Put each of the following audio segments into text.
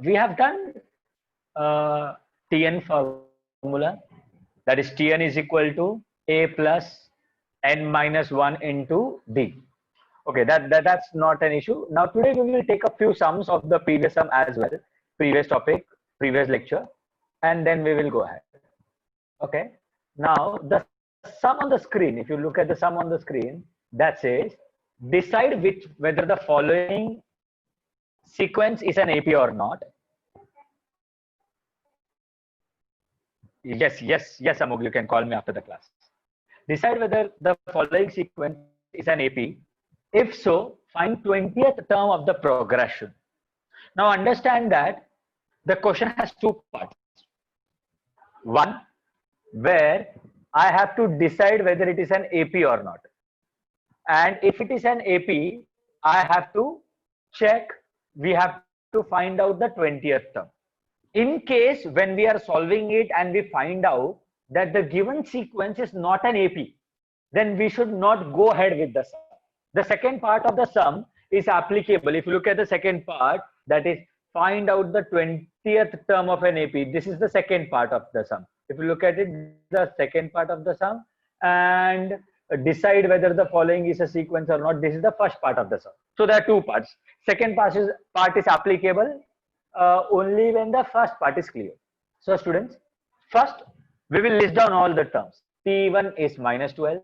we have done Tn formula, that is Tn is equal to A plus n minus 1 into D. Okay, that's not an issue. Now today we will take a few sums of the previous sum as well, previous topic, previous lecture, and then we will go ahead. Okay, now the sum on the screen, if you look at the sum on the screen, that says decide whether the following sequence is an AP or not. Yes, Amog, you can call me after the class. Decide whether the following sequence is an AP. If so, find 20th term of the progression. Now understand that the question has two parts. One, where I have to decide whether it is an AP or not. And if it is an AP, I have to check, we have to find out the 20th term. In case when we are solving it and we find out that the given sequence is not an AP, then we should not go ahead with the sum. The second part of the sum is applicable. If you look at the second part, that is find out the 20th term of an AP. This is the second part of the sum. If you look at it, the second part of the sum, and decide whether the following is a sequence or not, this is the first part of the sum. So there are two parts. Second part is applicable only when the first part is clear. So students, first we will list down all the terms. T1 is minus 12,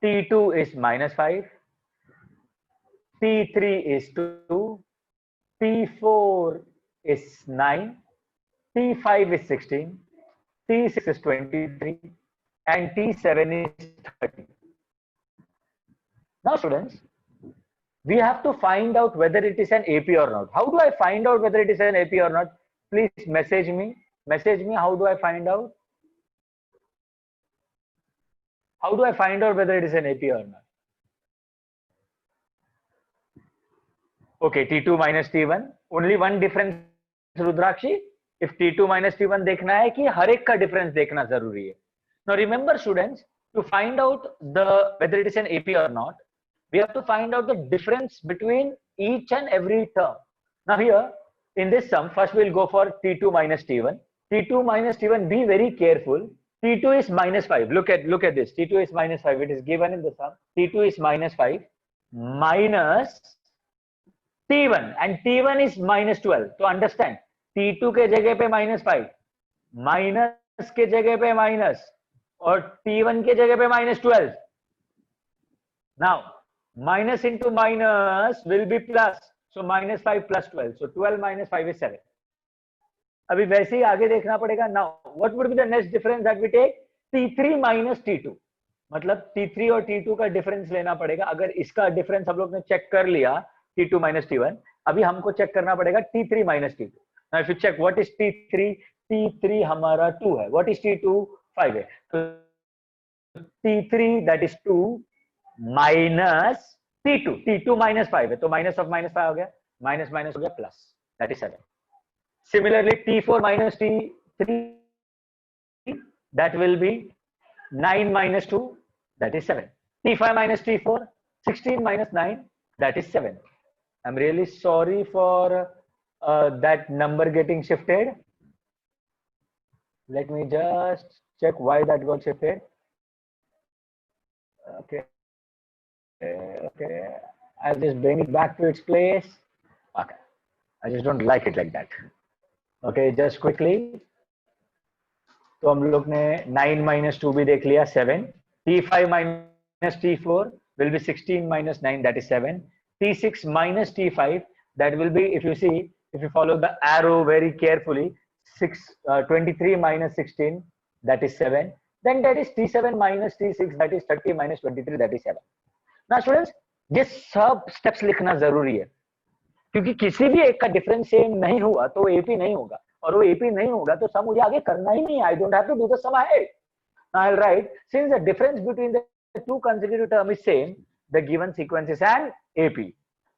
T2 is minus 5, T3 is 2, T4 is 9, T5 is 16, T6 is 23, and T7 is 30. Now students, we have to find out whether it is an AP or not. How do I find out whether it is an AP or not? Please message me. How do I find out? How do I find out whether it is an AP or not? Okay, T2 minus T1. Only one difference, Rudrakshi. If T2 minus T1 देखना है कि हर एक का difference देखना जरूरी है. Now remember students, to find out whether it is an AP or not, we have to find out the difference between each and every term. Now here, in this sum, first we'll go for T2 minus T1. T2 minus T1, be very careful. T2 is minus 5. Look at this. T2 is minus 5. It is given in the sum. T2 is minus 5 minus T1, and T1 is minus 12. So understand, T2 के जगह पे minus 5, minus के जगह पे minus, और T1 के जगह पे minus 12. Now, minus into minus will be plus. So minus 5 plus 12. So 12 minus 5 is 7. अभी वैसे ही आगे देखना पड़ेगा. Now, what would be the next difference that we take? T3 minus T2. मतलब T3 और T2 का difference लेना पड़ेगा. अगर इसका difference हम लोग ने check कर लिया, T2 minus T1, अभी हमको check करना पड़ेगा T3 minus T2. Now, if you check what is T3, T3 हमारा 2 है. What is T2? 5 है. So T3 that is 2 minus T2. T2 minus 5 है. तो minus of minus 5 हो गया. Minus minus हो गया plus. That is 7. Similarly, T4 minus T3, that will be 9 minus 2, that is 7. T5 minus T4, 16 minus 9, that is 7. I'm really sorry for that number getting shifted. Let me just check why that got shifted. Okay. I'll just bring it back to its place. Okay. I just don't like it like that. Okay, just quickly. तो हम लोग ने 9 minus 2 भी देख लिया, 7. T5 minus T4 will be 16 minus 9, that is 7. T6 minus T5, that will be, if you follow the arrow very carefully, 23 minus 16, that is 7. Then that is T7 minus T6, that is 30 minus 23, that is 7. Now students, ये सब steps लिखना जरूरी है, क्योंकि किसी भी एक का डिफरेंस सेम नहीं हुआ तो एपी नहीं होगा, और वो एपी नहीं होगा तो सम मुझे आगे करना ही नहीं है. I don't have to do the sum ahead. Now I will write, since the difference between the two consecutive term is same, the given sequence is an AP.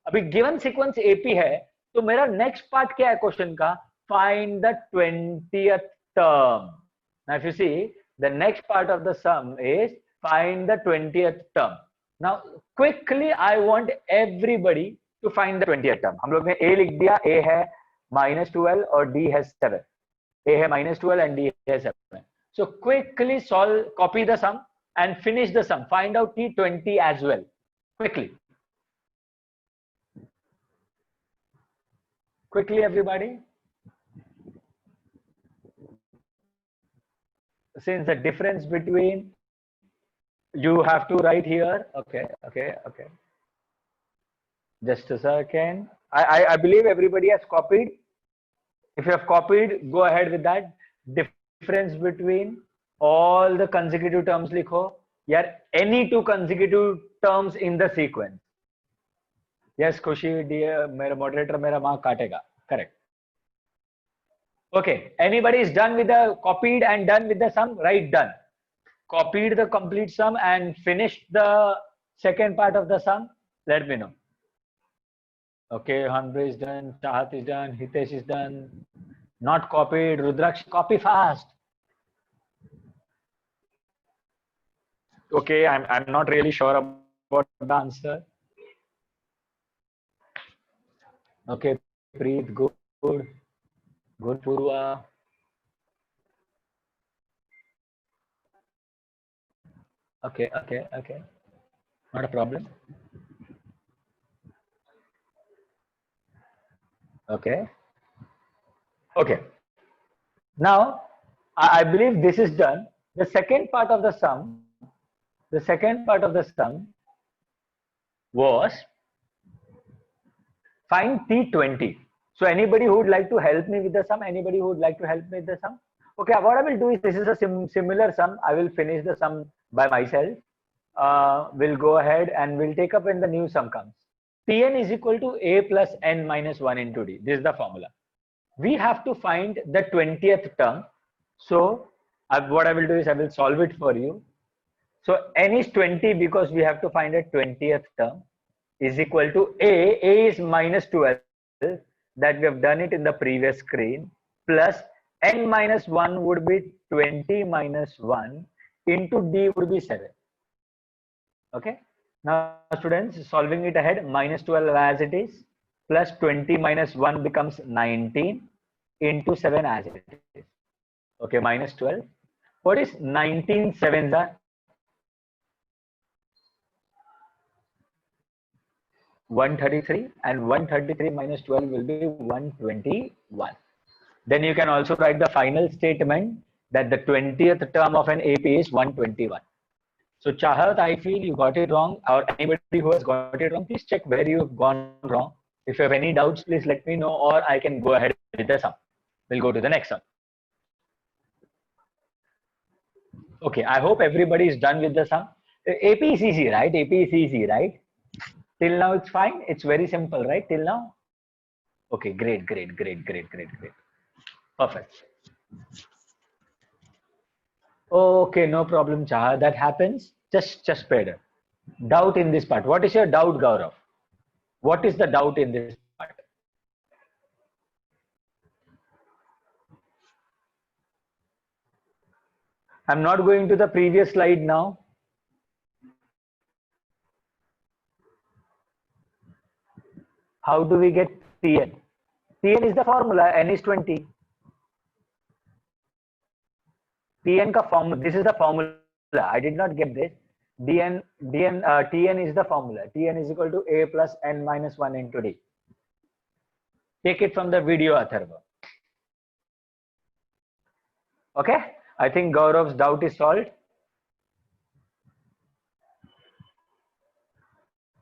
अभी गिवन सीक्वेंस एपी है तो मेरा next part क्या है question का? Find the 20th term. Now if you see, the next part of the sum is find the 20th term. Now quickly I want everybody to find the 20th term. हम लोग ने A लिख दिया, A है, -12 or D has 7. A has -12 and D has 7. So quickly solve, copy the sum and finish the sum. Find out T20 as well. Quickly. Quickly, everybody. Since the difference between, you have to write here. Okay. Just a second. I believe everybody has copied. If you have copied, go ahead with that. Difference between all the consecutive terms likho. Yeah, any two consecutive terms in the sequence. Yes, Khushi, dear, mera moderator, mera mark kaatega. Correct. Okay. Anybody is done with the copied and done with the sum? Right, done. Copied the complete sum and finished the second part of the sum? Let me know. Okay, Hanbri is done, Chahat is done, Hitesh is done. Not copied, Rudraksh, copy fast. Okay, I'm not really sure about the answer. Okay, Preet, good. Good, Purva. Okay. Not a problem. Okay. Now, I believe this is done. The second part of the sum, was find T20. So anybody who would like to help me with the sum? Anybody who would like to help me with the sum? Okay, what I will do is, this is a similar sum. I will finish the sum by myself. We'll go ahead and we'll take up when the new sum comes. Tn is equal to a plus n minus 1 into d. This is the formula. We have to find the 20th term. So what I will do is I will solve it for you. So n is 20 because we have to find a 20th term, is equal to a. A is minus 12, that we have done it in the previous screen, plus n minus 1 would be 20 minus 1 into d would be 7. Okay. Now students, solving it ahead, minus 12 as it is, plus 20 minus 1 becomes 19 into 7 as it is. Okay, minus 12. What is 19 sevens are? 133, and 133 minus 12 will be 121. Then you can also write the final statement that the 20th term of an AP is 121. So Chahat, I feel you got it wrong, or anybody who has got it wrong, please check where you've gone wrong. If you have any doubts, please let me know, or I can go ahead with the sum. We'll go to the next sum. Okay, I hope everybody is done with the sum. AP is easy, right? AP is easy, right? Till now it's fine. It's very simple, right? Till now. Okay, great. Perfect. Okay, no problem, Chaha. That happens. Just better. Doubt in this part. What is your doubt, Gaurav? What is the doubt in this part? I'm not going to the previous slide now. How do we get Tn? Tn is the formula. N is 20. Tn ka formula. This is the formula. I did not get this. Tn is the formula. Tn is equal to a plus n minus 1 into d. Take it from the video, Atharva. Okay, I think Gaurav's doubt is solved.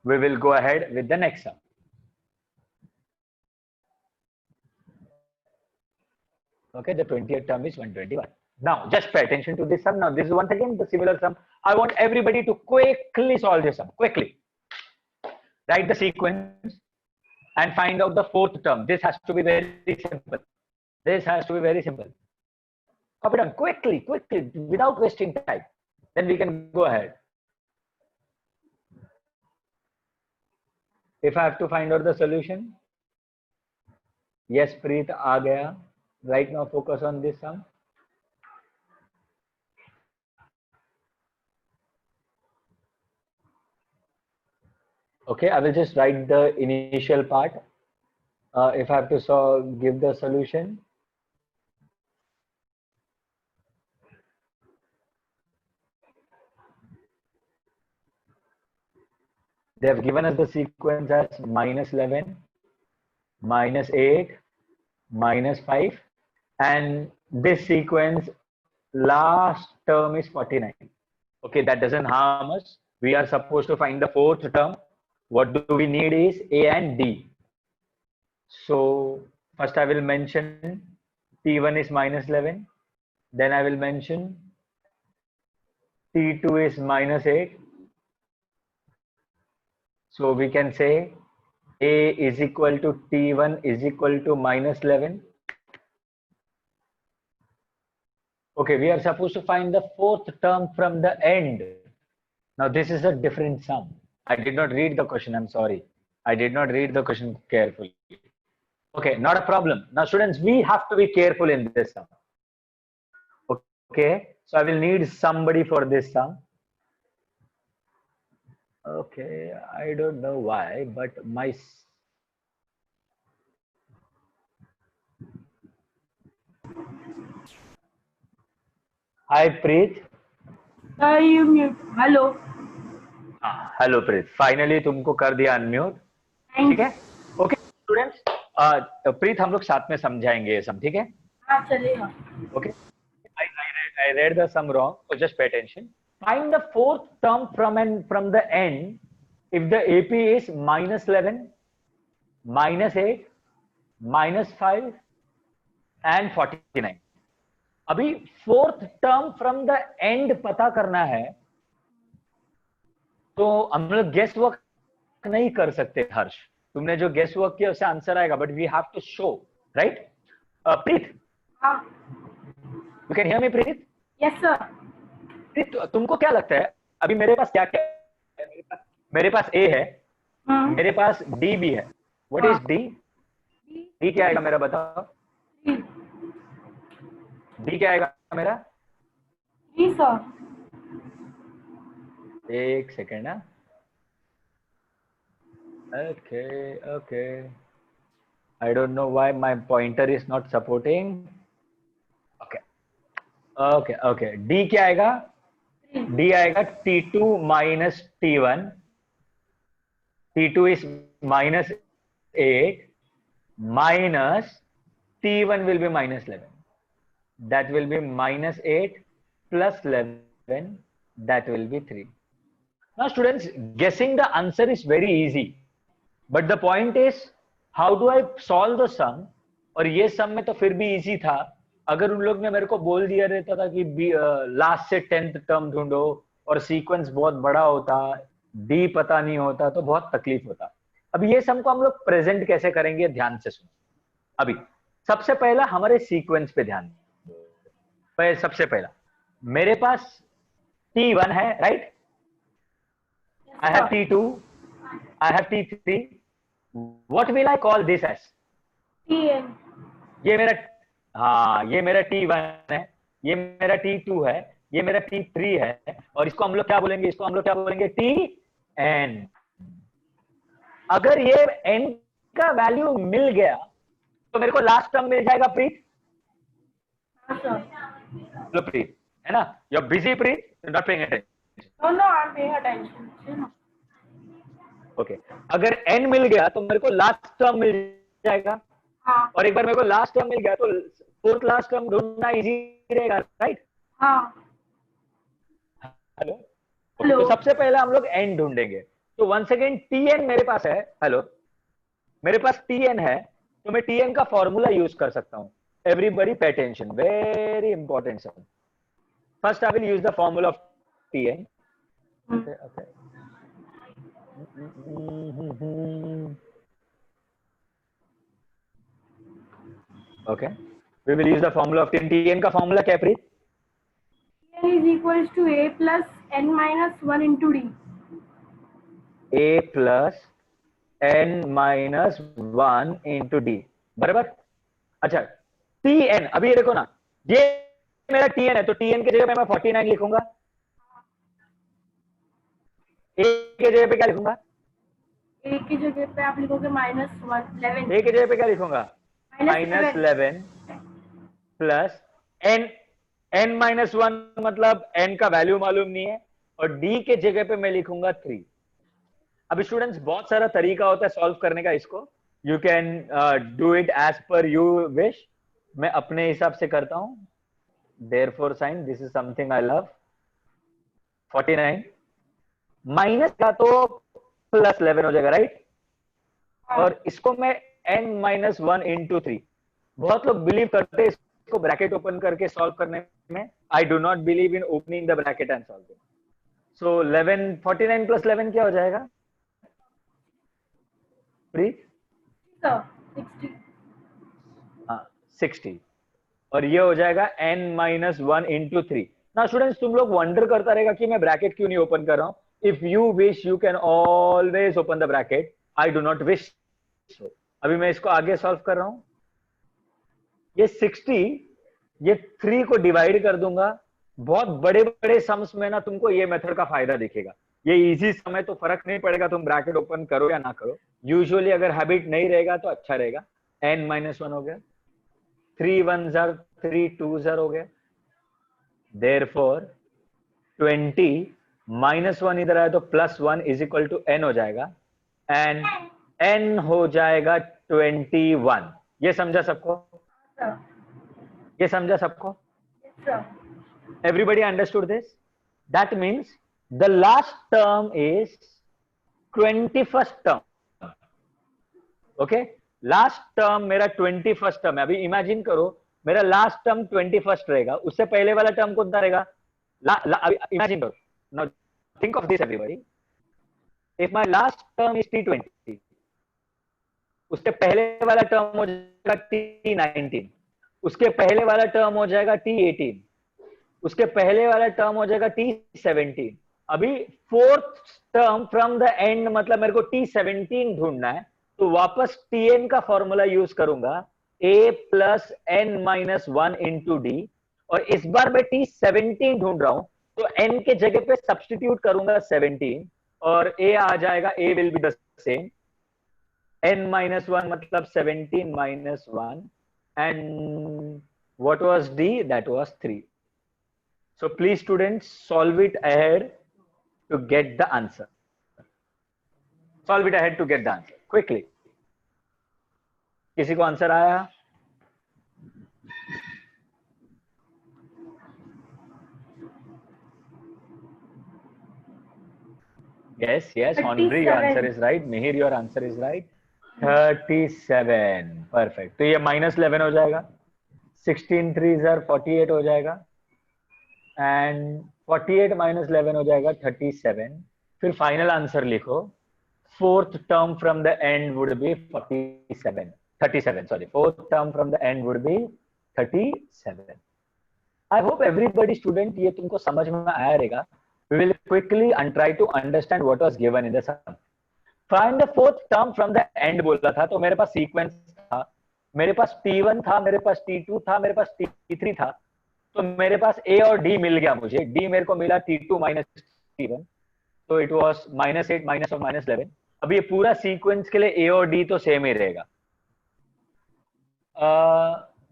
We will go ahead with the next sum. Okay, the 20th term is 121. Now, just pay attention to this sum. Now, this is once again the similar sum. I want everybody to quickly solve this sum. Quickly. Write the sequence and find out the fourth term. This has to be very simple. Copy down quickly, without wasting time. Then we can go ahead. If I have to find out the solution. Yes, Preet, aa gaya. Right now, focus on this sum. Okay, I will just write the initial part. if I have to give the solution, they have given us the sequence as -11, -8, -5, and this sequence last term is 49. Okay, that doesn't harm us. We are supposed to find the fourth term. What do we need is A and D. So first I will mention T1 is -11. Then I will mention T2 is -8. So we can say A is equal to T1 is equal to -11. Okay, we are supposed to find the fourth term from the end. Now this is a different sum. I did not read the question. I'm sorry. I did not read the question carefully. Okay, not a problem. Now students, we have to be careful in this sum. Okay, so I will need somebody for this sum. Okay, I don't know why, but my Hi Preet. You mute. Hello. Hello Preet, finally तुमको कर दिया unmute. ठीक है. Okay students, प्रीत हम लोग साथ में समझाएंगे ये सम. ठीक है. हाँ चलेगा. Okay. I read the sum wrong, so just pay attention. Find the fourth term from the end if the AP is -11, -8, -5 and 49. अभी fourth term from the end पता करना है, तो हम लोग गेस वर्क नहीं कर सकते. हर्ष, तुमने जो गेस वर्क किया उससे आंसर आएगा, but we have to show, right? Preet, you can hear me Preet? Yes sir. Preet, तुमको क्या लगता है अभी मेरे पास क्या क्या है? मेरे पास ए है, मेरे पास डी भी है. What is D? डी क्या आएगा मेरा, बताओ. डी क्या आएगा मेरा? जी सर. एक सेकेंड ना. Okay okay, I don't know why my pointer is not supporting. Okay okay okay, D क्या आएगा? डी आएगा T2 minus T1. T2 is -8 minus T1 will be -11. That will be -8 plus 11. That will be 3. Now students, guessing the answer is very easy, but the point is how do I solve the sum? और ये सम में तो फिर भी easy था. अगर उन लोग ने मेरे को बोल दिया रहता था कि लास्ट से 10th टर्म ढूंढो और सीक्वेंस बहुत बड़ा होता, डी पता नहीं होता, तो बहुत तकलीफ होता. अभी ये सम को हम लोग प्रेजेंट कैसे करेंगे, ध्यान से सुनो. अभी सबसे पहला हमारे सीक्वेंस पे ध्यान. सबसे पहला मेरे पास T1 है, right? I have T2, I have T3. What will I call this as? TN. ये मेरा, हाँ ये मेरा T1 है, ये मेरा T2 है, ये मेरा T3 है, और इसको हम लोग क्या बोलेंगे? इसको हम लोग क्या बोलेंगे? Tn. अगर ये n का वैल्यू मिल गया तो मेरे को लास्ट टर्म मिल जाएगा प्रीत. लो प्रीत, है ना? You are busy Preet, not paying attention. No, I am paying attention. Okay, अगर n मिल गया तो मेरे को लास्ट टर्म मिल जाएगा. हाँ. और एक बार मेरे को लास्ट टर्म मिल गया तो फोर्थ लास्ट टर्म ढूंढना इजी रहेगा, राइट? हाँ. हेलो. हेलो. तो सबसे पहले हम लोग n ढूंढेंगे. तो वन सेकेंड, Tn मेरे पास है. हेलो, मेरे पास Tn है, तो मैं Tn का फॉर्मूला यूज कर सकता हूं. Everybody pay attention, very important sum. First I will use the formula of Tn. Okay. Okay. We will use the formula of Tn. Tn का फॉर्मूला क्या है प्रीत? Tn is equals to A plus N minus 1 into D. A plus N minus 1 into D. बराबर. अच्छा, Tn अभी ये देखो ना, ये मेरा Tn है, तो Tn की जगह पे मैं 49 लिखूंगा. A के जगह पे क्या लिखूंगा? ए की जगह पे आप लिखोगे -11। ए की जगह पे क्या लिखूंगा? -11 प्लस n, n-1 मतलब n का वैल्यू मालूम नहीं है, और d के जगह पे मैं लिखूंगा 3। अभी स्टूडेंट्स बहुत सारा तरीका होता है सॉल्व करने का इसको, you can do it as per you wish. मैं अपने हिसाब से करता हूं। Therefore since this is something I love. 49 minus का तो +11 हो जाएगा, राइट? और इसको मैं n-1 इंटू 3, बहुत लोग बिलीव करते हैं इसको ब्रैकेट ओपन करके सॉल्व करने में। I do not believe in opening the bracket and solving. सो 11, 49 + 11 क्या हो जाएगा? 60। हाँ 60, और ये हो जाएगा n-1 इंटू 3। ना स्टूडेंट्स, तुम लोग वंडर करता रहेगा कि मैं ब्रैकेट क्यों नहीं ओपन कर रहा हूं। If you wish you can always open the bracket, I do not wish. अभी मैं इसको आगे सॉल्व कर रहा हूं। ये 60, ये 3 को डिवाइड कर दूंगा। बहुत बड़े बड़े सम्स में ना तुमको ये मेथड का फायदा दिखेगा। ये इजी सम है तो फर्क नहीं पड़ेगा तुम ब्रैकेट ओपन करो या ना करो। यूजुअली अगर हैबिट नहीं रहेगा तो अच्छा रहेगा। n-1 हो गया, 3 1s are 3 2s are हो गया। Therefore 20 -1 इधर आया तो +1 इज इक्वल टू n हो जाएगा, एंड n हो जाएगा 21। ये समझा सबको? ये समझा सबको? Everybody understood this? That means the last term is 21st term. Okay? Last term मेरा 21st टर्म है। अभी इमेजिन करो मेरा लास्ट टर्म 21st रहेगा, उससे पहले वाला टर्म कौन सा रहेगा? इमेजिन करो, now think of this everybody. If my last term is T20, उसके पहले वाला टर्म हो जाएगा T19, उसके पहले वाला टर्म हो जाएगा T18, उसके पहले वाला टर्म हो जाएगा T17। अभी fourth term from the end मतलब मेरे को T17 ढूंढना है, तो वापस Tn का फॉर्मूला यूज करूंगा, a + n-1 इंटू डी, और इस बार मैं T17 ढूंढ रहा हूं तो n के जगह पे सब्सटीट्यूट करूंगा 17, और a आ जाएगा, a will be the same, n-1 मतलब 17 - 1, and what was d? That was 3. So please students solve it ahead to get the answer. Solve it ahead to get the answer quickly. किसी को answer आया? Yes, yes, Henry, your answer is right. Mihir, your answer is right. 37, perfect. तो ये -11 हो जाएगा, 16 3s are 48 हो जाएगा, and 48 - 11 हो जाएगा 37। फिर फाइनल आंसर लिखो, fourth term from the end would be 37, sorry, fourth term from the end would be 37. I hope everybody student ये तुमको समझ में आया रहेगा। We will quickly and try to understand what was given in the sum. Find the fourth term from the end बोला था, तो मेरे पास सीक्वेंस था, मेरे पास T1 था, मेरे पास T2 था, मेरे पास T3 था, तो मेरे पास A और D मिल गया मुझे। D मेरे को मिला T2 - T1, तो इट वाज -8 -11। अब ये पूरा सीक्वेंस के लिए A और D तो सेम ही रहेगा।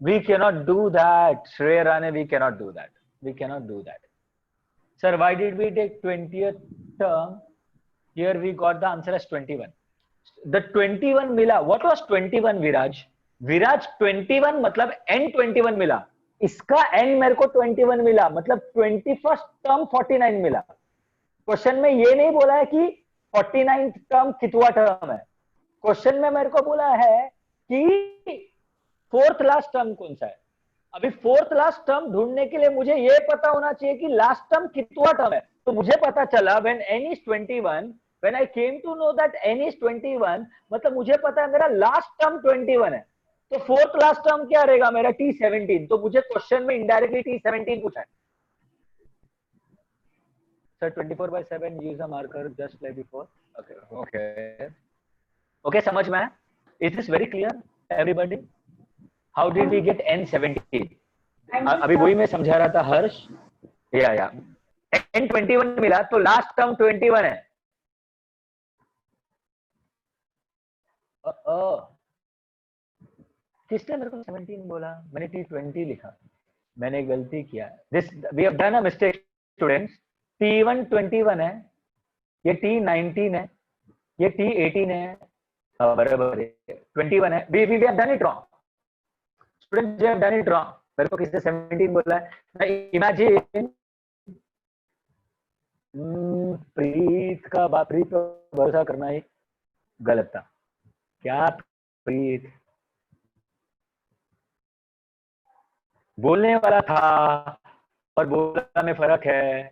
We cannot do that, Shreya Rane, we cannot do that. We cannot do that. Sir, why did we take 20th term? Here we got the answer as 21. The 21 मिला. What was 21, Viraj? Viraj 21 मतलब n21 मिला. इसका n मेरे को 21 मिला, मतलब 21st term 49 मिला। Question में ये नहीं बोला है कि 49th term कितवा टर्म है। क्वेश्चन में मेरे को बोला है कि फोर्थ लास्ट टर्म कौन सा है। अभी फोर्थ लास्ट टर्म ढूंढने के लिए मुझे ये पता होना चाहिए कि लास्ट टर्म कितवा टर्म है। तो मुझे पता चला when n is 21, when I came to know that n is 21, मतलब मुझे पता है मेरा लास्ट टर्म 21 है, तो फोर्थ लास्ट टर्म क्या रहेगा मेरा? T17। तो मुझे क्वेश्चन में इनडायरेक्टली T17 पूछा है। Sir, 24/7 use a marker just like before. Okay, समझ में आया? Is this very clear everybody? How did we get n17? अभी वही मैं समझा रहा था हर्ष। या n21 मिला तो लास्ट टर्म 21 है। किसने मेरे को 17 बोला? मैंने T20 लिखा, मैंने गलती किया। This we have done a mistake students. T1 21 है, ये T19 है, ये T18 है, बराबर है 21 है। We have done it wrong students, we have done it wrong. मेरे को किसने 17 बोला है? इमेजिन प्रीत का बात, प्रीत पर भरोसा करना ही गलत था। क्या प्रीत बोलने वाला था और बोलने में फर्क है।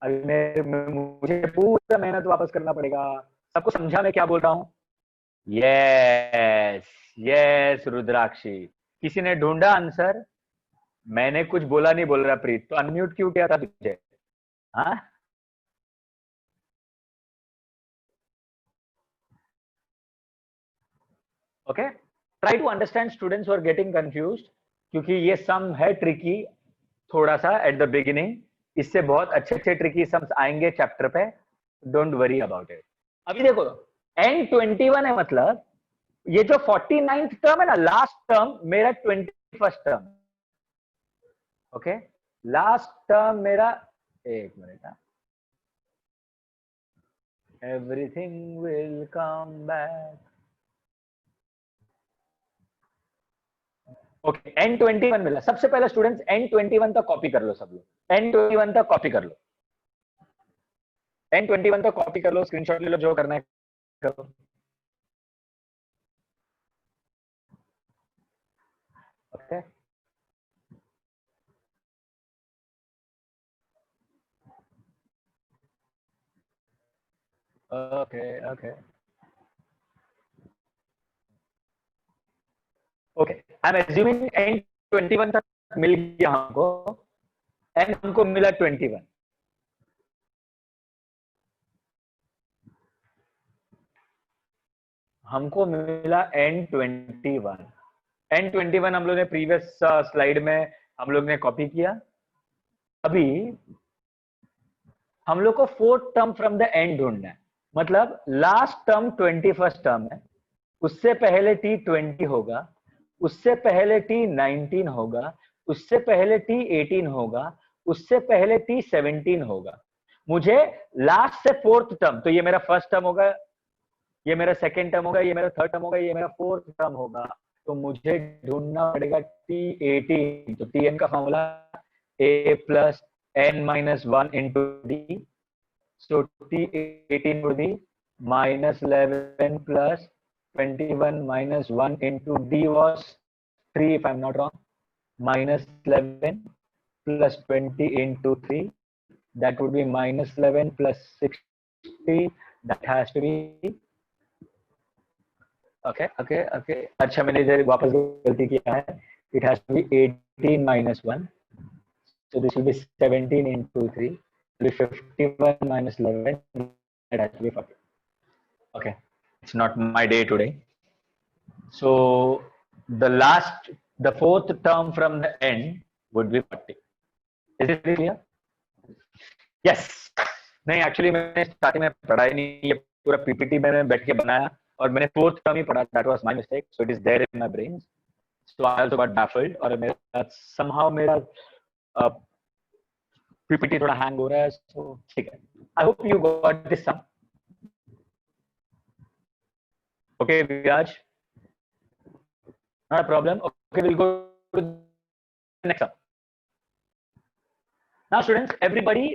अभी मुझे पूरा मेहनत वापस करना पड़ेगा। सबको समझा मैं क्या बोल रहा हूँ? यस यस रुद्राक्षी, किसी ने ढूंढा आंसर? मैंने कुछ बोला नहीं बोल रहा प्रीत, तो अनम्यूट क्यों किया था तुझे? हाँ, okay. Try to understand students are getting confused, क्योंकि ये सम है ट्रिकी थोड़ा सा एट द बिगिनिंग। इससे बहुत अच्छे अच्छे ट्रिकी सम्स आएंगे चैप्टर पे, डोंट वरी अबाउट इट। अभी देखो N21 है, मतलब ये जो 49th टर्म है ना, लास्ट टर्म मेरा 21st term. Okay, last term मेरा, एक minute, everything will come back. Okay, N21 मिला। सबसे पहले स्टूडेंट्स N21 तक कॉपी कर लो सब लोग, N21 तक कॉपी कर लो, N21 तक कॉपी कर लो, स्क्रीनशॉट ले लो, जो करना है करो। Okay, okay, okay, okay. I am assuming N21 तक मिल गया हमको, एंड हमको मिला 21। हमको मिला N21। N21 हम लोग ने प्रीवियस स्लाइड में हम लोग ने कॉपी किया। अभी हम लोग को fourth term from the end ढूंढना है, मतलब लास्ट टर्म 21st टर्म है, उससे पहले T20 होगा, उससे पहले T19 होगा, उससे पहले T18 होगा, उससे पहले T17 होगा। मुझे लास्ट से फोर्थ टर्म, तो ये मेरा फर्स्ट टर्म होगा, ये मेरा सेकेंड टर्म होगा, ये मेरा थर्ड टर्म होगा, ये मेरा फोर्थ टर्म होगा। तो मुझे ढूंढना पड़ेगा T18। तो Tn का formula a plus n minus 1 into D. So T18 would be minus 11 plus 21 minus 1 into D was 3 if I'm not wrong. Minus 11 plus 20 into 3. That would be minus 11 plus 60. That has to be okay, okay, okay. अच्छा, मैंने इधर वापस गलती किया है. It has to be 18 minus 1. So this will be 17 into 3. It will be 51 minus 11. That has to be 40. Okay, it's not my day today. So the fourth term from the end would be 40. Is it clear? Yes. नहीं, actually मैंने starting में पढ़ा ही नहीं, ये पूरा PPT मैंने बैठ के बनाया और मैंने फोर्थ टर्म ही पढ़ा। That was my mistake, so it is there in my brain. So I also got baffled, और मेरा समहाउ मेरा पीपीटी थोड़ा हैंग हो रहा है, सो ठीक है। I hope you got this sum. Okay Viraj, not a problem. Okay, we'll go to the next one. Now students, everybody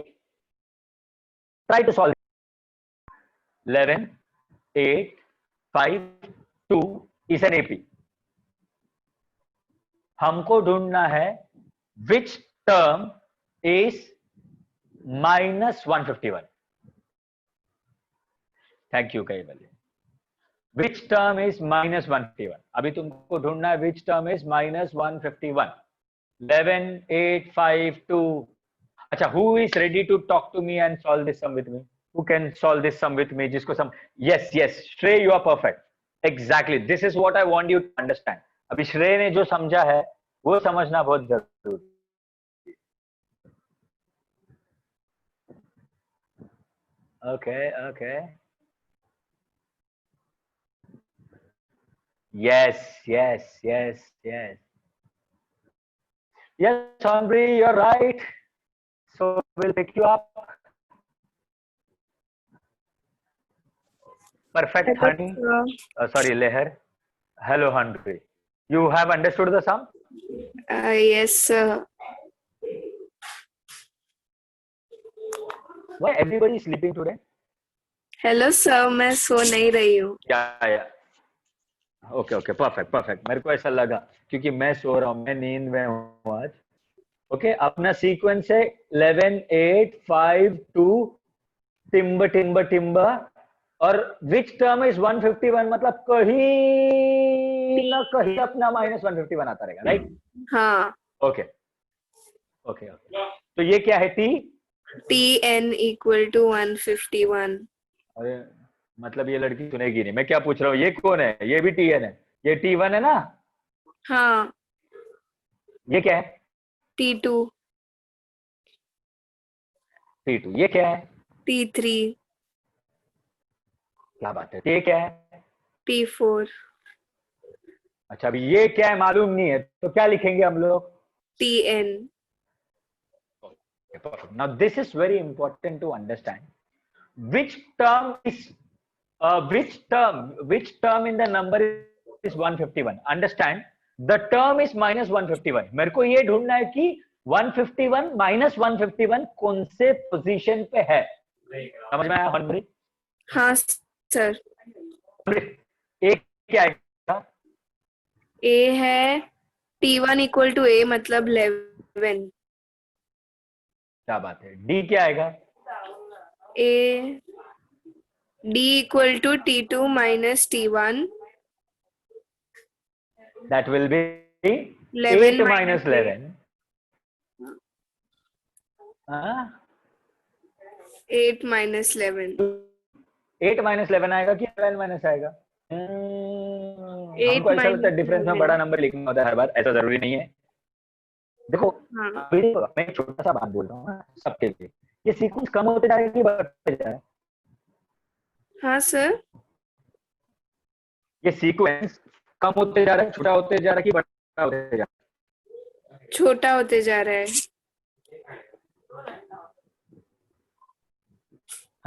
try to solve 11, 8, 5, 2 is an AP. हमको ढूंढना है which term is minus 151. Thank you caval. Which term is minus 151? अभी तुमको ढूंढना है which term is minus 151. 11, 8, 5, 2. अच्छा, who is ready to talk to me and solve this sum with me? Who can solve this sum with me? जिसको sum, yes, yes, Shrey, you are perfect. Exactly, this is what I want you to understand. अभी श्रेय ने जो समझा है वो समझना बहुत जरूरी। Okay, okay. Yes, yes, yes, yes. Yes, Henry, you're right. So we'll pick you up. Perfect, Hello, honey. sir. Sorry, Leher. Hello, Henry. You have understood the sum? Yes, sir. Why everybody is sleeping today? Hello sir, मैं सो नहीं रही हूँ. या okay okay, perfect perfect. मेरे को ऐसा लगा क्योंकि मैं सो रहा हूँ, मैं नींद में हूँ आज. ओके, अपना सीक्वेंस है 11 8 5 2 टिम्ब टिम्ब टिम्ब और विच टर्म इज 151, मतलब कहीं ना कहीं अपना -151 आता रहेगा, राइट? हाँ. Okay okay okay. तो ये क्या है? टी. TN = 151. अरे मतलब ये लड़की सुनेगी नहीं. मैं क्या पूछ रहा हूँ, ये कौन है? ये भी TN है. ये T1 है ना? हाँ. ये क्या है? T2. T2. ये क्या है? T3. क्या बात है. ये क्या है? T4. अच्छा, अभी ये क्या है मालूम नहीं है, तो क्या लिखेंगे हम लोग? TN. Now this is very important to understand. Which term is which term in the number is 151? Understand, the term is -151. मेरे को ये ढूंढना है कि 151 -151 कौन से पोजीशन पे है. समझ में आया हनरी? हाँ सर. एक क्या है? A है T1 = A, मतलब 11. क्या बात है. डी क्या आएगा? A D = T2 - T1. That will be 11 8 - minus 11. हाँ, 8 - 11. 8 minus 11 आएगा कि 12 माइनस आएगा? 8 हमको ऐसा लगता है - डिफरेंस में 11. बड़ा नंबर लिखना होता है हर बार. ऐसा जरूरी नहीं है. देखो, हाँ. अभी देखो, मैं एक छोटा सा बात बोल रहा हूँ ना सबके लिए. ये सीक्वेंस कम होते जा रहा है कि बढ़ते जा रहा है? हाँ सर. ये सीक्वेंस कम होते जा रहा है, छोटा होते जा रहा है कि बड़ा होते जा रहा छोटा होते जा रहा है.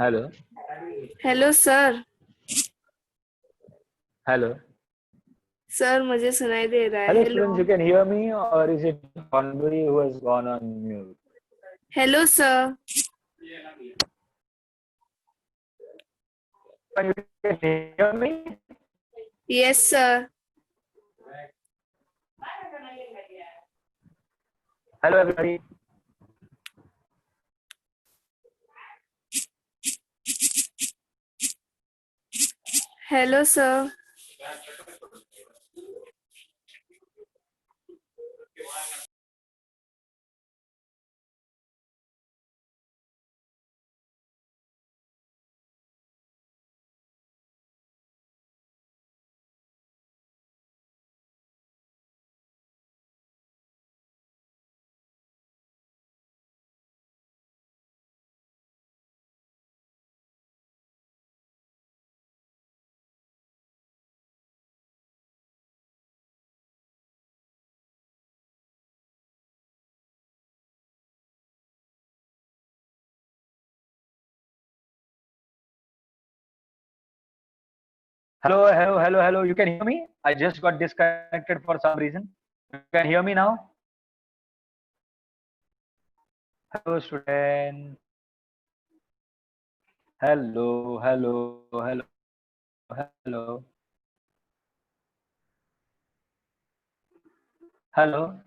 है? Hello hello sir. Hello sir, मुझे सुनाई दे रहा है. Hello hello. Students, you can hear me और is it somebody who has gone on mute? Hello sir. You can hear me? Yes sir. Hello everybody. Hello sir. Hello. You can hear me? I just got disconnected for some reason. You can hear me now? Hello, student. Hello. Hello.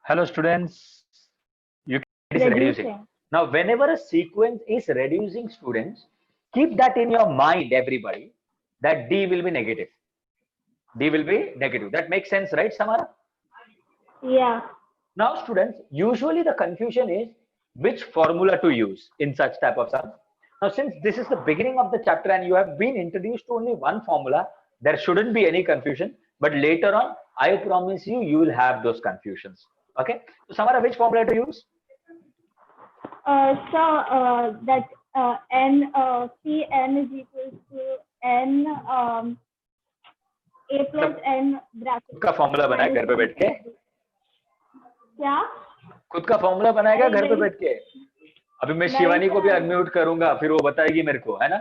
Hello students, you can is reducing. Now whenever a sequence is reducing, students, keep that in your mind, everybody, that D will be negative. D will be negative. That makes sense, right, Samara? Yeah. Now students, usually the confusion is which formula to use in such type of sum. Now since this is the beginning of the chapter and you have been introduced to only one formula, there shouldn't be any confusion, but later on I promise you, you will have those confusions. Okay, so Samara, which formula to use? That n Cn is equals to n a plus n bracket का formula बनाए घर पे बैठ के? क्या? खुद का formula बनाएगा घर पे बैठ के? अभी मैं शिवानी को भी अनम्यूट करूंगा, फिर वो बताएगी मेरे को, है ना?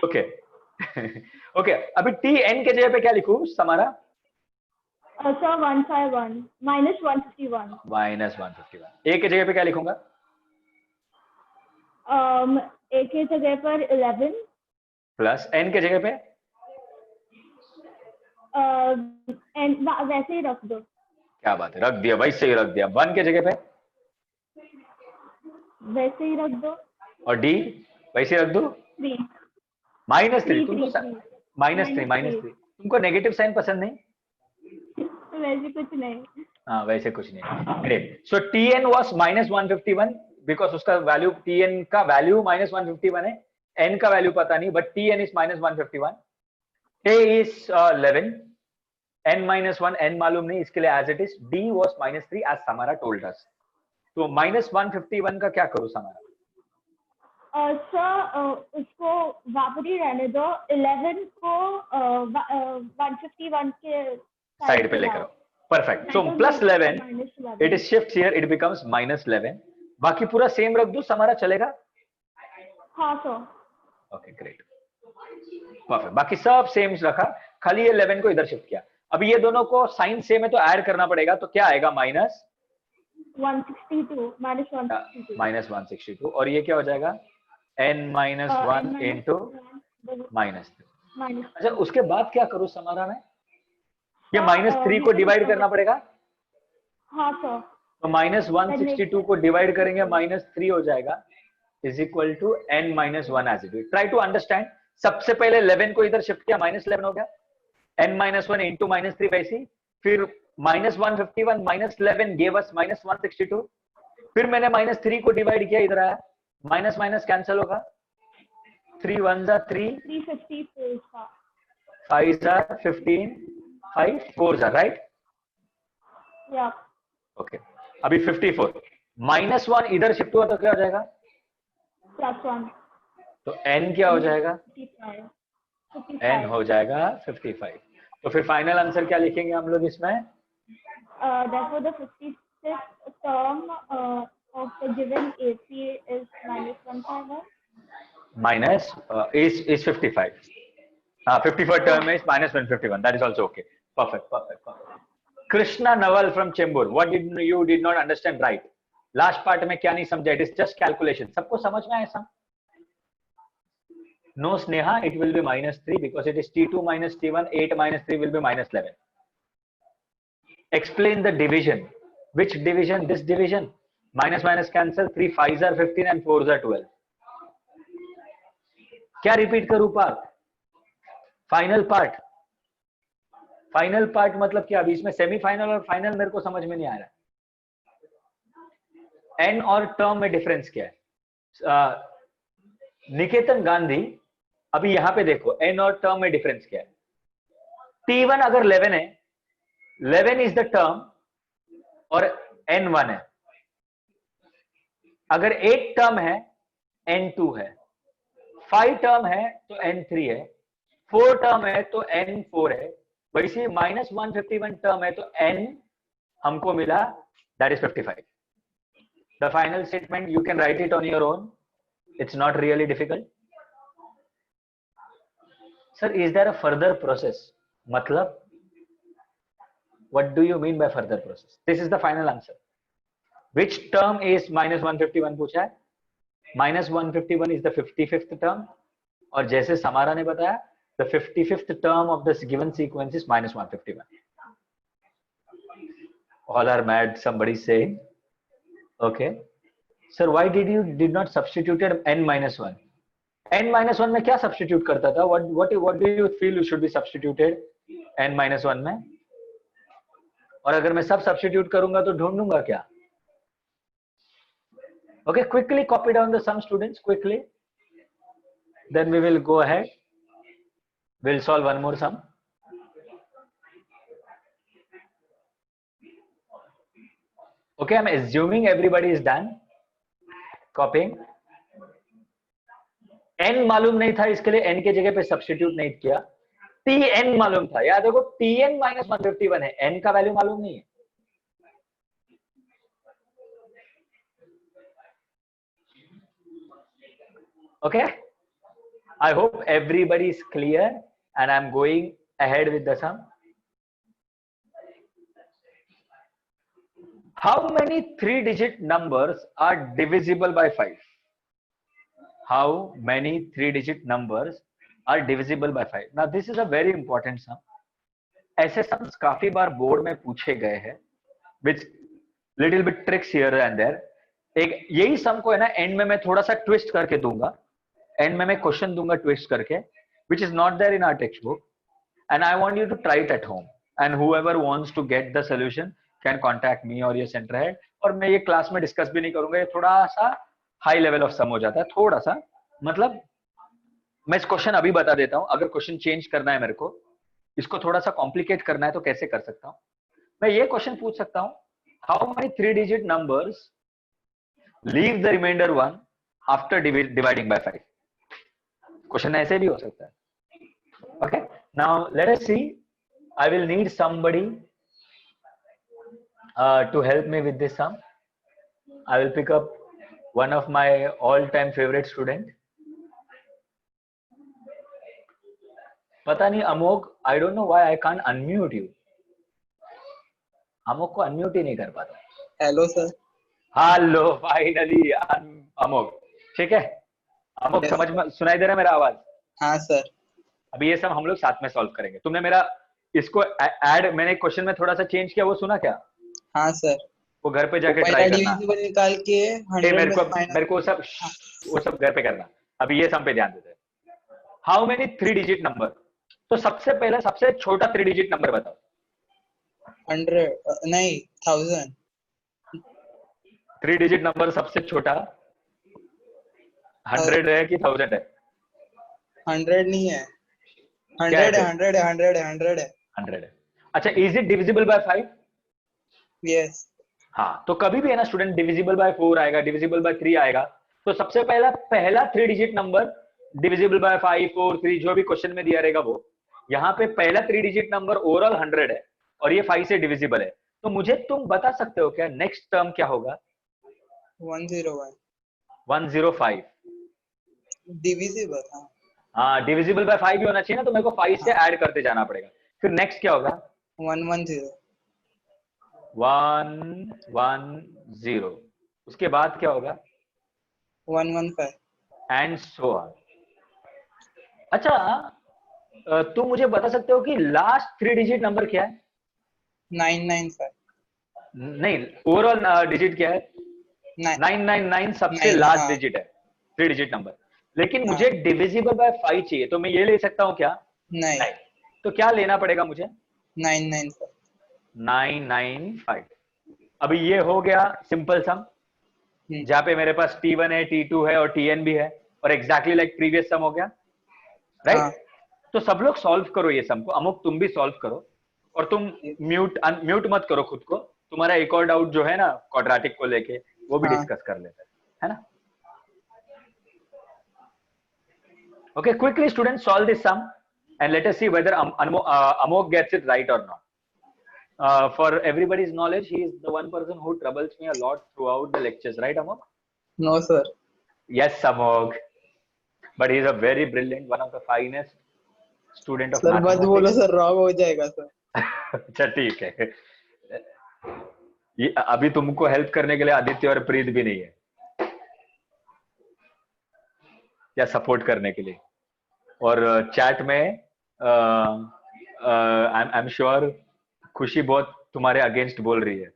ओके ओके, अभी टी एन के जगह पे क्या लिखूं समारा? Sir 151 minus 151 minus 151. ए के जगह पे क्या लिखूंगा? ए के जगह पर 11 प्लस एन के जगह पे एन वैसे ही रख दो. क्या बात है, रख दिया, वैसे ही रख दिया. 1 के जगह पे वैसे ही रख दो. और डी वैसे ही रख दो. -3. तुमको -3 तुमको नेगेटिव साइन पसंद नहीं? वैसे कुछ नहीं. हाँ, वैसे कुछ नहीं. Great. So TN was -151 because उसका वैल्यू, टीएन का वैल्यू -151 है. एन का वैल्यू पता नहीं, but TN is -151. A is 11, n -1, n मालूम नहीं, इसके लिए as it is. D was -3 as Samara told us. तो -151 का क्या करूं समारा? सर उसको वापस ही रहने दो. 11 को 151 के साइड पे लेकर. Perfect. So +11 it is shift here, it becomes -11. बाकी पूरा सेम रख दो समारा, चलेगा? हाँ सर. Okay great, perfect. बाकी सब सेम रखा, खाली ये 11 को इधर शिफ्ट किया. अभी ये दोनों को साइन सेम है तो ऐड करना पड़ेगा, तो क्या आएगा? -162. और ये क्या हो जाएगा? n-1 into -3. अच्छा, उसके बाद क्या करूं समारा में? ये -3 को डिवाइड करना पड़ेगा. हाँ सर. तो -162 को डिवाइड करेंगे, -3 हो जाएगा, is equal to n-1 as it is. Try to understand. सबसे पहले 11 को इधर शिफ्ट किया, -11 हो गया. n-1 इंटू -3 वैसी. फिर -151 -11 gave us -162. फिर मैंने -3 को डिवाइड किया, इधर आया, माइनस माइनस कैंसिल होगा. 3 1 जा 3, 354 5 जा 15, 5 4 जा, राइट? या ओके. अभी 54 -1 इधर शिफ्ट हुआ तो क्या हो जाएगा? +1. तो n क्या हो जाएगा? 55. n हो जाएगा 55. तो फिर फाइनल आंसर क्या लिखेंगे हम लोग इसमें? Therefore, the 56th term of the given AC is -151. Minus is 55. 54 term is -151. That is also okay. Perfect. Krishna Naval from Chembur. What did not understand, right? Last part में क्या नहीं समझा? It is just calculation. सबको समझ में आया सब? No, Sneha, it will be -3 because it is T2 minus T1. 8 minus 3 will be -11. Explain the division. Which division? This division. Minus minus cancel. 3 5s are 15 and 4s are 12. क्या repeat करूं part? Final part. Final part मतलब क्या? अभी इसमें semifinal और final मेरे को समझ में नहीं आ रहा है. एन और टर्म में डिफरेंस क्या है? निकेतन गांधी, अभी यहां पे देखो एन और टर्म में डिफरेंस क्या है? T1 अगर 11 है, 11 इज द टर्म और n1 है. अगर 8 टर्म है, n2 है. 5 टर्म है तो n3 है. 4 टर्म है तो n4 है. वैसे -151 टर्म है तो n हमको मिला, that is 55. The final statement you can write it on your own. It's not really difficult. Sir, is there a further process? Matlab, what do you mean by further process? This is the final answer. Which term is -151 पूछा है? -151 is the 55th term. और जैसे Samara ने बताया, the 55th term of this given sequence is -151. All are mad, somebody saying. Okay. Sir, why did not substituted n minus 1? n minus 1 में क्या substitute करता था? What do you feel you should be substituted n minus 1 में? और अगर मैं सब substitute करूंगा तो ढूंढूंगा क्या? Okay, quickly copy down the sum, students, quickly. Then we will go ahead. We'll solve one more sum. Okay, I'm assuming everybody is done copying. n मालूम नहीं था, इसके लिए n के जगह पे सब्स्टिट्यूट नहीं किया. tn मालूम था, याद देखो tn माइनस 151 है, n का वैल्यू मालूम नहीं है. Okay, I hope everybody is clear and I'm going ahead with the sum. How many 3-digit numbers are divisible by 5? How many 3-digit numbers are divisible by 5? Now this is a very important sum. ऐसे sums काफी बार board में पूछे गए हैं, which little bit tricks here and there. एक यही sum को है ना end में मैं थोड़ा सा twist करके दूंगा, end में मैं question दूंगा twist करके, which is not there in our textbook, and I want you to try it at home. And whoever wants to get the solution can contact me or your center head. और मैं ये class में discuss भी नहीं करूंगा, ये थोड़ा सा हाई लेवल ऑफ सम हो जाता है, थोड़ा सा. मतलब मैं इस क्वेश्चन अभी बता देता हूं, अगर क्वेश्चन चेंज करना है मेरे को, इसको थोड़ा सा कॉम्प्लिकेट करना है तो कैसे कर सकता हूं. मैं ये क्वेश्चन पूछ सकता हूं, how many 3-digit numbers leave the remainder 1 after dividing by 5. Question ऐसे भी हो सकता है. Okay, now let us see. I will need somebody to help me with this sum. I will pick up one of my all-time favorite student. पता नहीं Amok, I don't know why I can't unmute you. Amok को unmute ही नहीं कर पाता. Hello sir. Hello, finally Amok. ठीक है Amok, yes. समझ में सुनाई दे रहा है मेरा आवाज? हाँ सर. अभी ये सब हम लोग साथ में सॉल्व करेंगे. तुमने मेरा इसको ऐड, मैंने क्वेश्चन में थोड़ा सा चेंज किया, वो सुना क्या? हाँ सर. वो घर पे जाके ट्राई करना. निकाल के 100 मेरे को वो सब घर पे करना. अभी ये सब पे ध्यान देते हैं. How many 3-digit number? तो सबसे पहले सबसे छोटा 3-digit नंबर बताओ. 100 नहीं 1000. 3-digit नंबर सबसे छोटा 100 है कि 1000 है? 100 नहीं है. 100 है. अच्छा, is it divisible by 5? Yes. हाँ, तो कभी भी है ना स्टूडेंट, डिविजिबल बाय 4 आएगा, डिविजिबल बाय 3 आएगा. तो सबसे पहला 3-digit नंबर डिविजिबल बाय 5, 4, 3 जो भी क्वेश्चन में दिया रहेगा वो. यहाँ पे पहला 3-digit नंबर ओवरऑल 100 है और ये 5 से डिविजिबल है. तो मुझे तुम बता सकते हो क्या नेक्स्ट टर्म क्या होगा? 101. 105 डिविजिबल. हाँ, डिविजिबल बाय 5 भी होना चाहिए ना, तो मेरे को 5 से ऐड करते जाना पड़ेगा. फिर नेक्स्ट क्या होगा? 110. 110. उसके बाद क्या होगा? 115 एंड सो ऑन. अच्छा, तुम मुझे बता सकते हो कि लास्ट 3-digit नंबर क्या है? 995. नहीं, ओवरऑल डिजिट क्या है? 999 सबसे लास्ट डिजिट है 3-digit नंबर. लेकिन मुझे डिविजिबल बाय 5 चाहिए, तो मैं ये ले सकता हूँ क्या? नहीं. तो क्या लेना पड़ेगा मुझे? 995. 995. अभी ये हो गया सिंपल सम, जहां पे मेरे पास T1 है, T2 है और Tn भी है, और एग्जैक्टली लाइक प्रीवियस सम हो गया, राइट? तो सब लोग सॉल्व करो ये सम को. अमुक तुम भी सॉल्व करो, और तुम म्यूट मत करो खुद को. तुम्हारा एक और डाउट जो है ना क्वाड्रेटिक को लेके, वो भी डिस्कस कर लेते हैं, है ना? Okay, quickly students, solve this sum and let us see whether Amok gets it right or not. For everybody's knowledge, he is the one person who troubles me a lot throughout the lectures, right Amok? No sir. Yes Amok, but he is a very brilliant, one of the finest student of mathematics. Sir, मत बोलो sir, wrong हो जाएगा sir. अच्छा ठीक है. ये अभी तुमको हेल्प करने के लिए आदित्य और प्रीत भी नहीं है या सपोर्ट करने के लिए. और चैट में आई एम श्योर खुशी बहुत तुम्हारे अगेंस्ट बोल रही है.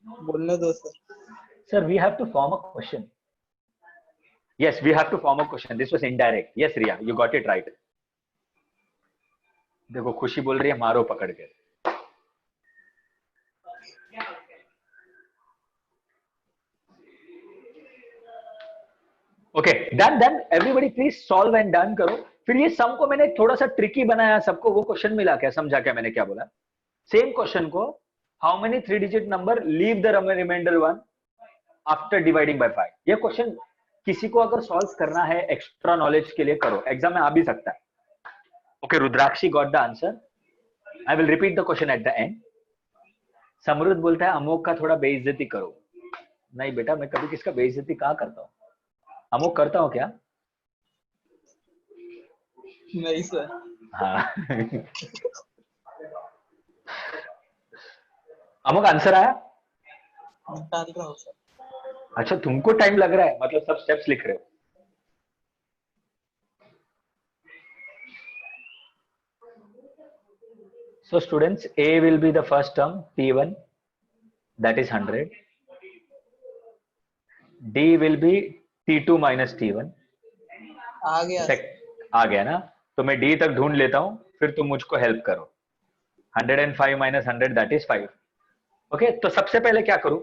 बोलने दो sir. Sir, we have to form a question. Yes, we have to form a question. This was indirect. Yes, Riya, you got it right. देखो खुशी बोल रही है मारो पकड़ के. Okay done everybody please solve and done करो. फिर ये सम को मैंने थोड़ा सा ट्रिकी बनाया, सबको वो क्वेश्चन मिला क्या, समझा क्या मैंने क्या बोला. सेम क्वेश्चन को how many 3 digit number leave the remainder one after dividing by 5. ये क्वेश्चन किसी को अगर सॉल्व करना है एक्स्ट्रा नॉलेज के लिए करो, एग्जाम में आ भी सकता है. Okay Rudrakshi got the answer. I will repeat the question at the end. Samruddh बोलता है अमोक का थोड़ा बेइज्जती करो. नहीं बेटा मैं कभी किसका बेइज्जती कहाँ करता हूँ. अमोक करता हूँ क्या? नहीं सर। हाँ. अमोक आंसर आया? निकाल रहा हूँ सर। अच्छा तुमको टाइम लग रहा है, मतलब सब स्टेप्स लिख रहे हो. So students, A will be the first term, T1, that is 100. D will be T2 minus T1. आ गया सर। आ गया ना, तो मैं D तक ढूंढ लेता हूं, फिर तुम मुझको हेल्प करो. 105 minus 100 that is 5. ओके तो सबसे पहले क्या करूं?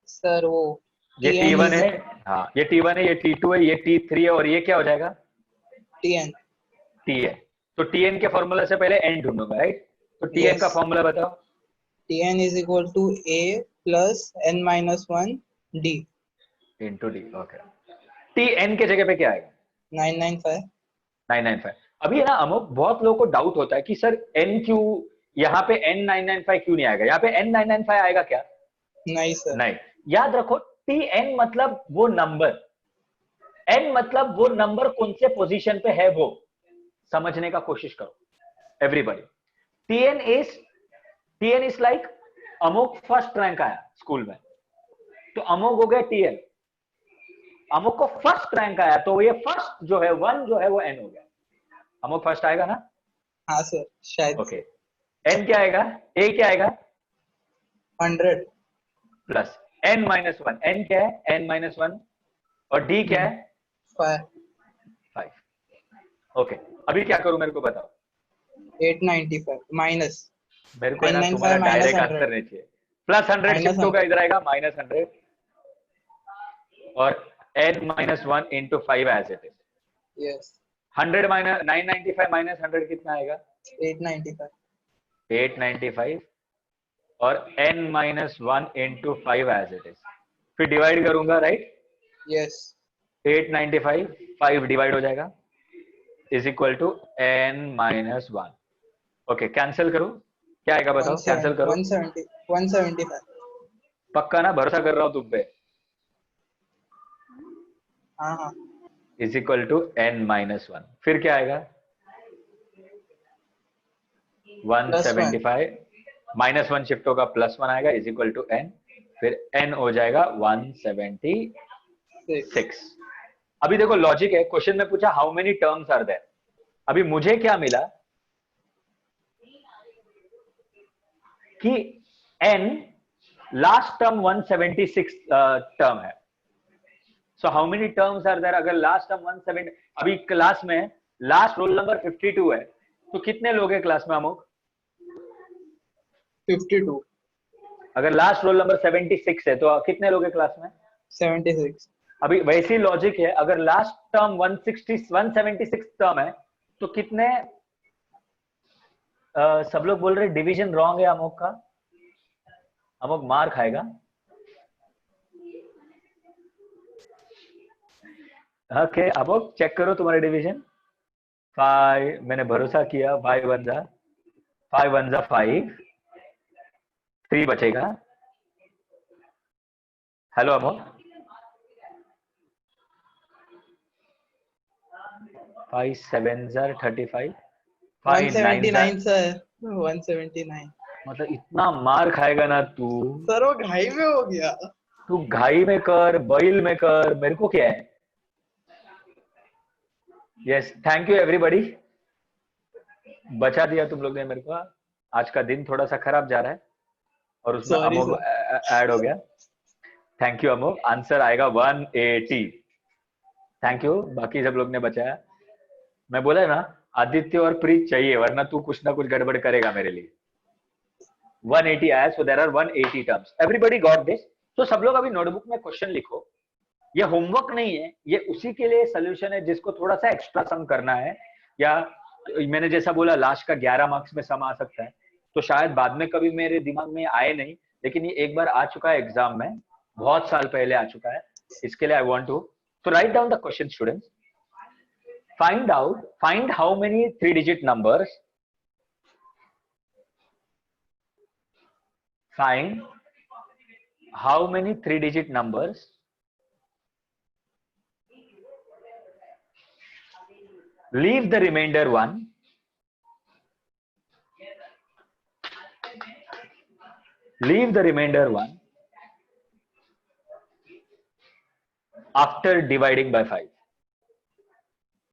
सर वो ये T1 है, हाँ ये T1 है, ये T2 है, ये T3 है, और ये क्या हो जाएगा? Tn। Tn. तो Tn के फॉर्मूला से पहले n ढूंढूंगा, राइट? तो Tn का फॉर्मूला बताओ. Tn is equal to A plus n minus 1 D। Into D. Okay Tn के जगह पे क्या आएगा? 995। 995. अभी है ना अमुक, बहुत लोगों को डाउट होता है कि सर n क्यों यहाँ पे n995 क्यों नहीं आएगा, यहाँ पे n995 आएगा क्या? नहीं सर। नहीं. याद रखो Tn मतलब वो नंबर, n मतलब वो नंबर कौन से पोजीशन पे है वो समझने का कोशिश करो एवरीबॉडी. Tn इज लाइक अमुक फर्स्ट रैंक आया स्कूल में, तो अमुक हो गया Tn. अमुक को फर्स्ट रैंक आया तो ये फर्स्ट जो है 1 जो है वो n हो गया. अमुक फर्स्ट आएगा ना? हाँ सर शायद। ओके n क्या आएगा? a क्या आएगा? 100 प्लस n माइनस 1. n क्या है? n minus 1. और d क्या है? 5. ओके अभी क्या करूं मेरे को बताओ. 895 माइनस, मेरे को है ना तुम्हारा डायरेक्ट आंसर नहीं चाहिए. प्लस 100 शिफ्ट होगा, इधर आएगा माइनस 100 और n minus 1 into 5 as it is. Yes 100 minus 995 minus 100 कितना आएगा? 895। 895 और n minus 1 into 5 as it is. फिर डिवाइड करूंगा, राइट? यस 895 5 डिवाइड हो जाएगा is equal to n minus 1. Okay cancel करो, क्या आएगा बताओ? कैंसिल करो. 175। पक्का ना? भरोसा कर रहा हूं तुम पे. हाँ हाँ is equal to n minus 1. फिर क्या आएगा? 175 माइनस 1 शिफ्ट होगा, प्लस 1 आएगा इज इक्वल टू n. फिर n हो जाएगा 176. अभी देखो लॉजिक है, क्वेश्चन में पूछा how many terms are there. अभी मुझे क्या मिला कि n लास्ट टर्म 176 टर्म है. So how many terms are there? अगर लास्ट टर्म 170, अभी क्लास में लास्ट रोल नंबर 52 है, तो कितने लोग हैं क्लास में अमुक? 52। अगर लास्ट रोल नंबर 76 है तो कितने लोग हैं क्लास में? 76। अभी वैसी लॉजिक है, अगर लास्ट टर्म 176 टर्म है तो कितने सब लोग बोल रहे डिवीजन रॉन्ग है अमुक का. अमुक मार खाएगा. ओके अमुक चेक करो तुम्हारे डिवीजन. 5 मैंने भरोसा किया. 5 1 जा 5. 3 बचेगा. हेलो अमुक. 5 7 35. 5 9 179 सर 179। मतलब इतना मार खाएगा ना तू. सर वो घाई में हो गया। तू घाई में कर, बैल में कर, मेरे को क्या है. यस थैंक यू एवरीबॉडी, बचा दिया तुम लोग ने मेरे को. आज का दिन थोड़ा सा खराब जा रहा है. और उसमें Sorry, अमोघ ऐड हो गया। Thank you Amogh. आंसर आएगा 180। थैंक यू बाकी सब लोग ने बचाया। मैं बोला ना आदित्य और प्रीत चाहिए, वरना तू कुछ ना कुछ गड़बड़ करेगा मेरे लिए। 180 आया, so there are 180 terms. Everybody got this? तो सब लोग अभी नोटबुक में क्वेश्चन लिखो। ये होमवर्क नहीं है, ये उसी के लिए सोल्यूशन है जिसको थोड़ा सा एक्स्ट्रा सम करना है, या मैंने जैसा बोला लास्ट का 11 मार्क्स में सम आ सकता है, तो शायद बाद में कभी मेरे दिमाग में आए नहीं, लेकिन ये एक बार आ चुका है एग्जाम में, बहुत साल पहले आ चुका है, इसके लिए आई वांट टू तो write down the question students. find how many 3-digit numbers, find how many 3-digit numbers leave the remainder one after dividing by 5.